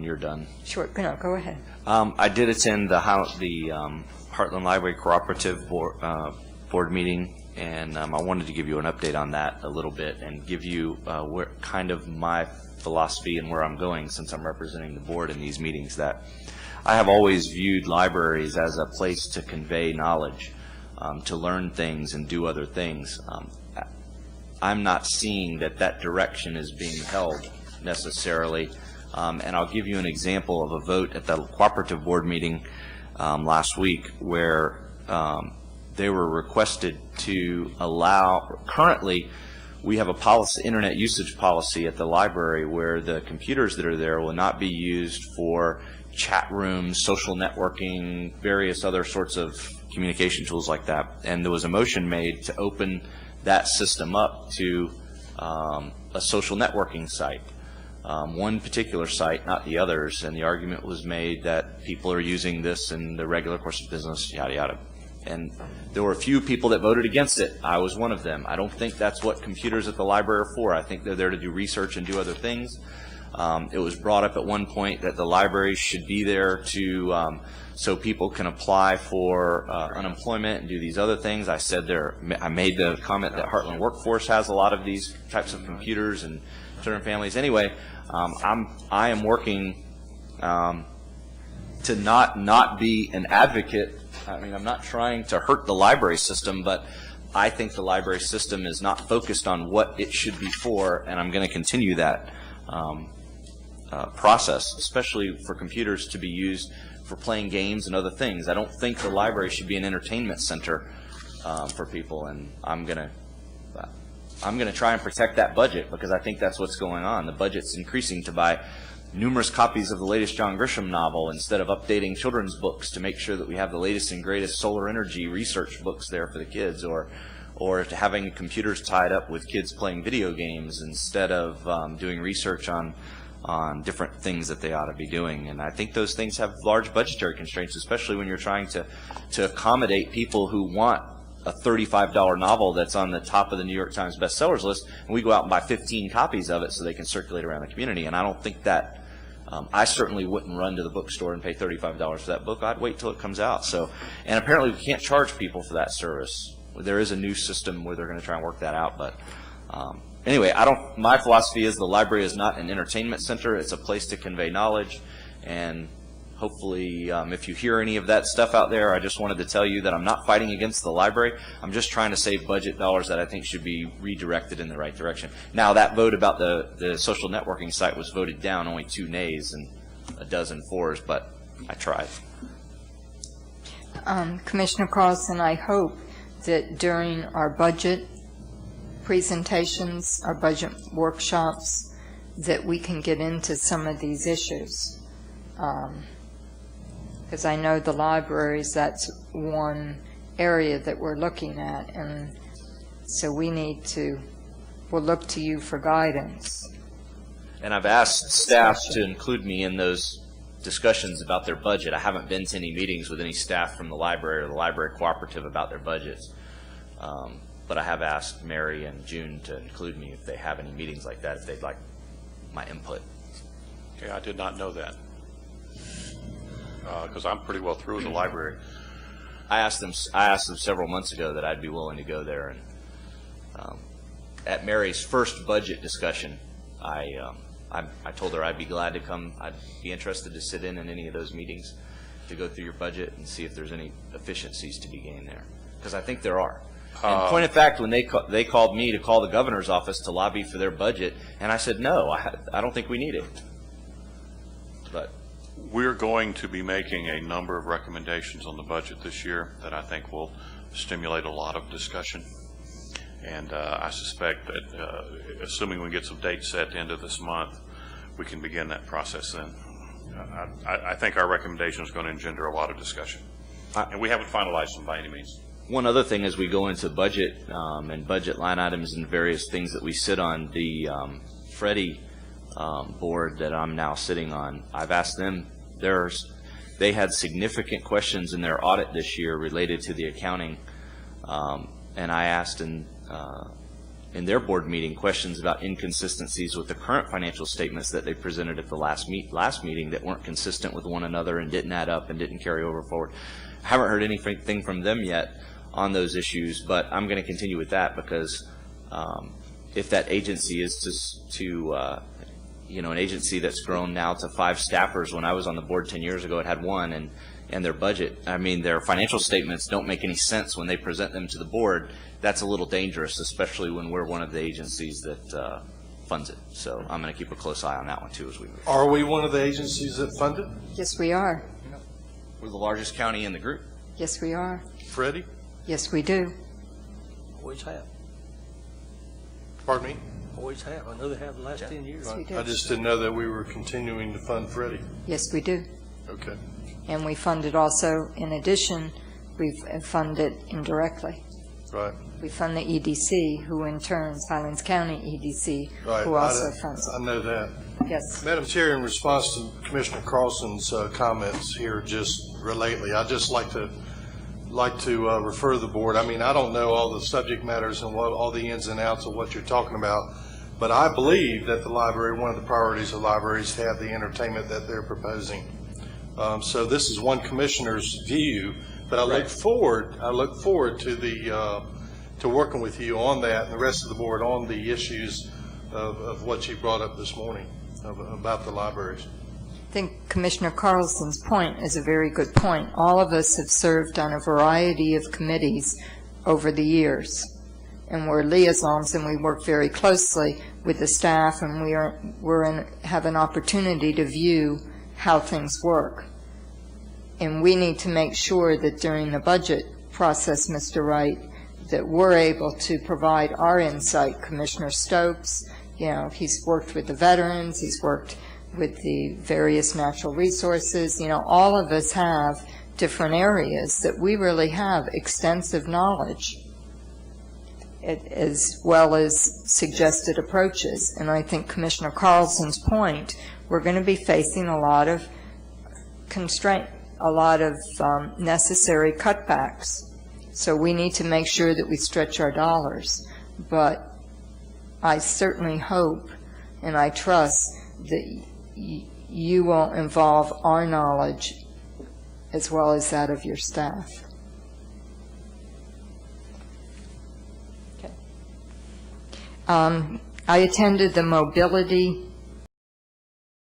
You're done. Sure, no, go ahead. I did attend the Heartland Library Cooperative board meeting, and I wanted to give you an update on that a little bit and give you where kind of my philosophy and where I'm going, since I'm representing the board in these meetings. That I have always viewed libraries as a place to convey knowledge, to learn things and do other things. I'm not seeing that direction is being held necessarily. And I'll give you an example of a vote at the cooperative board meeting last week where they were requested to allow, currently we have a policy, internet usage policy at the library, where the computers that are there will not be used for chat rooms, social networking, various other sorts of communication tools like that. And there was a motion made to open that system up to a social networking site. One particular site, not the others, and the argument was made that people are using this in the regular course of business, yada yada. And there were a few people that voted against it. I was one of them. I don't think that's what computers at the library are for. I think they're there to do research and do other things. It was brought up at one point that the library should be there to so people can apply for unemployment and do these other things. I said I made the comment that Heartland Workforce has a lot of these types of computers and children and families. Anyway, I am working to not be an advocate. I mean, I'm not trying to hurt the library system, but I think the library system is not focused on what it should be for, and I'm going to continue that process, especially for computers to be used for playing games and other things. I don't think the library should be an entertainment center for people, and I'm going to try and protect that budget, because I think that's what's going on. The budget's increasing to buy numerous copies of the latest John Grisham novel instead of updating children's books to make sure that we have the latest and greatest solar energy research books there for the kids, or to having computers tied up with kids playing video games instead of doing research on different things that they ought to be doing. And I think those things have large budgetary constraints, especially when you're trying to accommodate people who want a $35 novel that's on the top of the New York Times bestsellers list, and we go out and buy 15 copies of it so they can circulate around the community. And I don't think that, I certainly wouldn't run to the bookstore and pay $35 for that book. I'd wait till it comes out. So, and apparently we can't charge people for that service. There is a new system where they're going to try and work that out, but anyway, my philosophy is the library is not an entertainment center. It's a place to convey knowledge, and hopefully if you hear any of that stuff out there, I just wanted to tell you that I'm not fighting against the library. I'm just trying to save budget dollars that I think should be redirected in the right direction. Now, that vote about the social networking site was voted down, only 2 nays and a dozen fours, but I tried. Commissioner Carlson, I hope that during our budget presentations, our budget workshops, that we can get into some of these issues. Because I know the libraries, that's one area that we're looking at, and so we'll look to you for guidance. And I've asked staff to include me in those discussions about their budget. I haven't been to any meetings with any staff from the library or the library cooperative about their budgets. But I have asked Mary and June to include me if they have any meetings like that, if they'd like my input. Okay, I did not know that, because I'm pretty well through the library. I asked them several months ago that I'd be willing to go there, and at Mary's first budget discussion, I told her I'd be glad to come. I'd be interested to sit in any of those meetings to go through your budget and see if there's any efficiencies to be gained there, because I think there are. And point of fact, when they called me to call the governor's office to lobby for their budget, and I said, no, I don't think we need it. But we're going to be making a number of recommendations on the budget this year that I think will stimulate a lot of discussion. And I suspect that, assuming we get some dates set at the end of this month, we can begin that process then. I think our recommendation is going to engender a lot of discussion. And we haven't finalized them by any means. One other thing as we go into budget and budget line items and various things that we sit on, the Freddie board that I'm now sitting on, I've asked them, they had significant questions in their audit this year related to the accounting, and I asked, and in their board meeting questions about inconsistencies with the current financial statements that they presented at the last meeting that weren't consistent with one another and didn't add up and didn't carry over forward. I haven't heard anything from them yet on those issues, but I'm going to continue with that because if that agency is an agency that's grown now to 5 staffers. When I was on the board 10 years ago, it had 1, and their budget, their financial statements don't make any sense when they present them to the board. That's a little dangerous, especially when we're one of the agencies that funds it. So I'm going to keep a close eye on that one too as we move. Are we one of the agencies that fund it? Yes, we are. We're the largest county in the group. Yes, we are. Freddie? Yes, we do. Always have. Pardon me? Always have. I know they have the last 10 years. Yes, we do. I just didn't know that we were continuing to fund Freddie. Yes, we do. Okay. And we fund it also, in addition, we fund it indirectly. Right. We fund the EDC, who in turn is Highlands County EDC, Right. who also funds I it. know that. Yes. Madam Chair, in response to Commissioner Carlson's comments here just lately, I'd just like to refer the board. I don't know all the subject matters and all the ins and outs of what you're talking about, but I believe that the library, one of the priorities of libraries, to have the entertainment that they're proposing. So this is one commissioner's view, but I look forward to working with you on that and the rest of the board on the issues of what you brought up this morning about the libraries. I think Commissioner Carlson's point is a very good point. All of us have served on a variety of committees over the years, and we're liaisons, and we work very closely with the staff, and have an opportunity to view how things work. And we need to make sure that during the budget process, Mr. Wright, that we're able to provide our insight. Commissioner Stokes, he's worked with the veterans, he's worked with the various natural resources. All of us have different areas that we really have extensive knowledge, as well as suggested approaches. And I think Commissioner Carlson's point, we're going to be facing a lot of constraint, a lot of necessary cutbacks. So we need to make sure that we stretch our dollars. But I certainly hope and I trust that you will involve our knowledge as well as that of your staff. Okay. I attended the mobility